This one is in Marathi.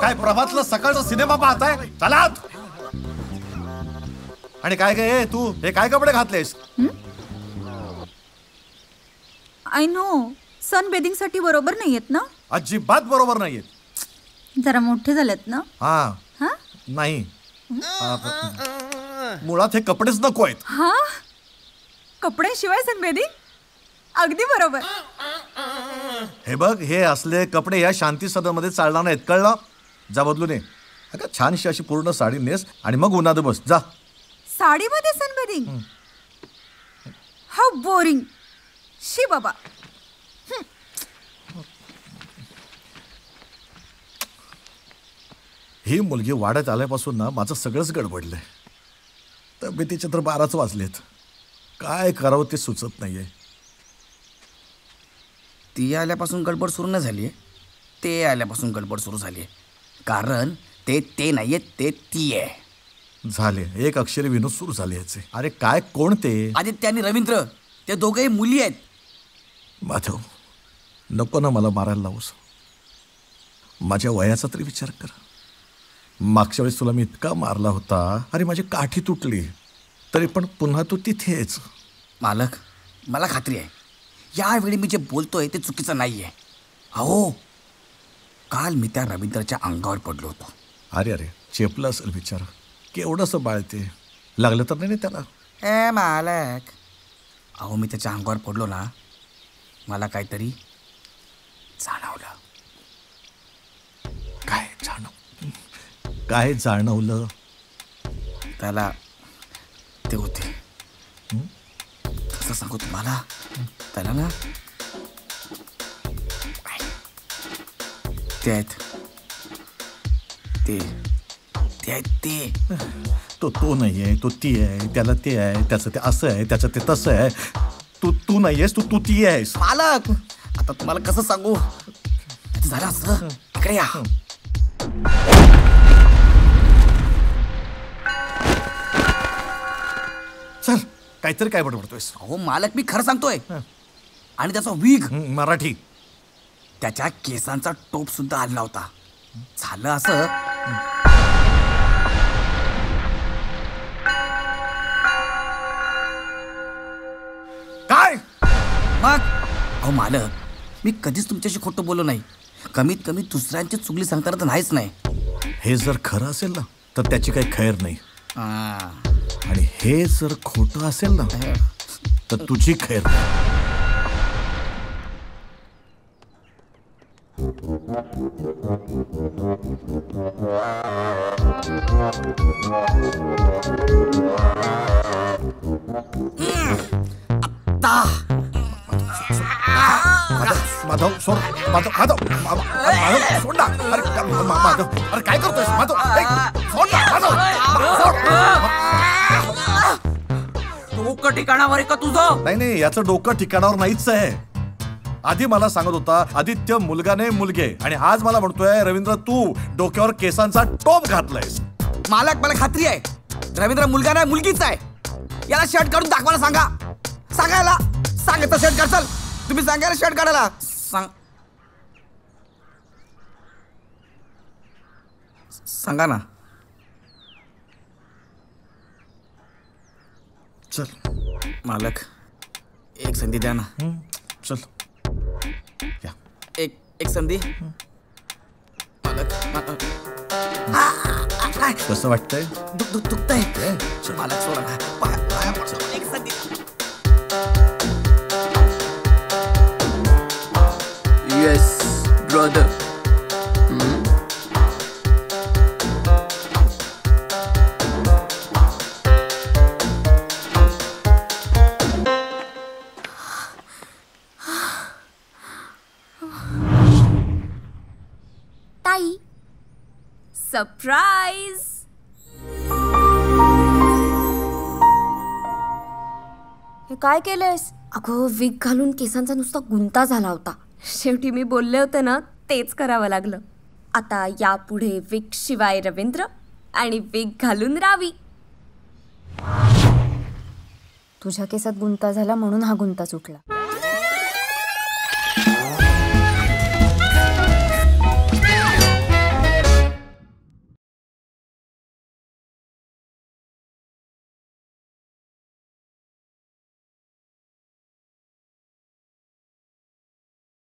काय प्रभातला सकाळचा सिनेमा पाहताय? चला आत. आणि काय काय तू हे काय कपडे घातलेस? आय नो, सन बेदिंग साठी बरोबर नाहीयेत ना? अजिबात बरोबर नाहीयेत. जरा मोठे झालेत ना? हा हा नाही, मुळात हे कपडेच नको आहेत. हा, कपड्याशिवाय सन बेदिंग? अगदी बरोबर. हे बघ, हे असले कपडे या शांती सदनमध्ये चालणार नाहीत, कळलं? जा बदलून ये. अगं छानशी अशी पूर्ण साडी नेस आणि मग उन्हात बस जा. साडीमध्ये सन बेदिंग? How boring. शी बाबा. ही मुलगी वाढत आल्यापासून ना माझं सगळंच गडबडलंय. तब्येतीचे तर 12च वाजलेत. काय करावं ते सुचत नाहीये. ती आल्यापासून गडबड सुरू नाही झाली आहे, ते आल्यापासून गडबड सुरू झाली आहे. कारण ते नाही आहे, ते ती आहे. झाले एक अक्षरी विनोद सुरू झाले याचे. अरे काय, कोण ते? आदित्य आणि रवींद्र, ते दोघेही मुली आहेत. माधव, नको ना मला मारायला लावूस. माझ्या वयाचा तरी विचार कर. मागच्या वेळेस तुला मी इतका मारला होता, अरे माझी काठी तुटली, तरी पण पुन्हा तू तिथेच. मालक, मला खात्री आहे यावेळी मी जे बोलतोय ते चुकीचं नाही आहे. अहो, काल मी त्या रवींद्रच्या अंगावर पडलो होतो. अरे अरे, चेपलं असेल बिचारा. केवढंसं बाळते, लागलं तर नाही त्याला? ए मालक, अहो मी त्याच्या अंगावर पडलो ना, मला काहीतरी जाणवलं. काय जाणवलं? त्याला ते होते, कसं सांगू तुम्हाला, त्याला ना ते आहेत, ते आहेत ते. तो नाही आहे, तो ती आहे, त्याला ते आहे, त्याचं ते असं आहे, त्याचं ते तसं आहे. तू नाही आहेस, तू ती आहेस. मालक, आता तुम्हाला कसं सांगू, झालं असं. इकडे या. चल, काहीतरी काय बडबडतोयस? हो मालक, मी खरं सांगतोय. आणि त्याचा विग, मराठी, त्याच्या केसांचा टोप सुद्धा हल्ला होता. झालं असं, काय मग अहो मालक, मी कधीच तुमच्याशी खोटं बोललो नाही. कमीत कमी दुसऱ्यांची चुगली सांगताना तर नाहीच नाही. हे जर खरं असेल ना तर त्याची काही खैर नाही. हा. आणि हे जर खोटं असेल ना तर तुझी खैर नाही. माधव सोड, माधव सोड ना. माधव, अरे काय करतोयस माधव? सोड ना माधव. डोकं ठिकाणावर आहे का तुझं? नाही, याचं डोकं ठिकाणावर नाहीच आहे. आधी मला सांगत होता आदित्य मुलगा नाही मुलगे, आणि आज मला म्हणतोय रवींद्र तू डोक्यावर केसांचा टोप घातलायस. मालक, मला खात्री आहे रवींद्र मुलगा नाही मुलगीच आहे. याला शर्ट काढून दाखवायला सांगा. सांगायला सांगितलं शर्ट काढ. चल तुम्ही सांगायला शर्ट काढायला सांगा ना. चल मालक, एक संधी द्या ना. चल या. एक संधी. मालक, कसं वाटतंय? दुखतंय. मालक सोडा ना. पाया पडतो. एक संधी. Yes brother. ताई, सरप्राईज. हे काय केलंयस? अगं, विग घालून केसांचा नुसता गुंता झाला होता. शेवटी मी बोलले होते ना, तेच करावं लागलं. आता यापुढे विग शिवाय रवींद्र आणि विग घालून रावी. तुझ्या केसात गुंता झाला म्हणून हा गुंता सुटला.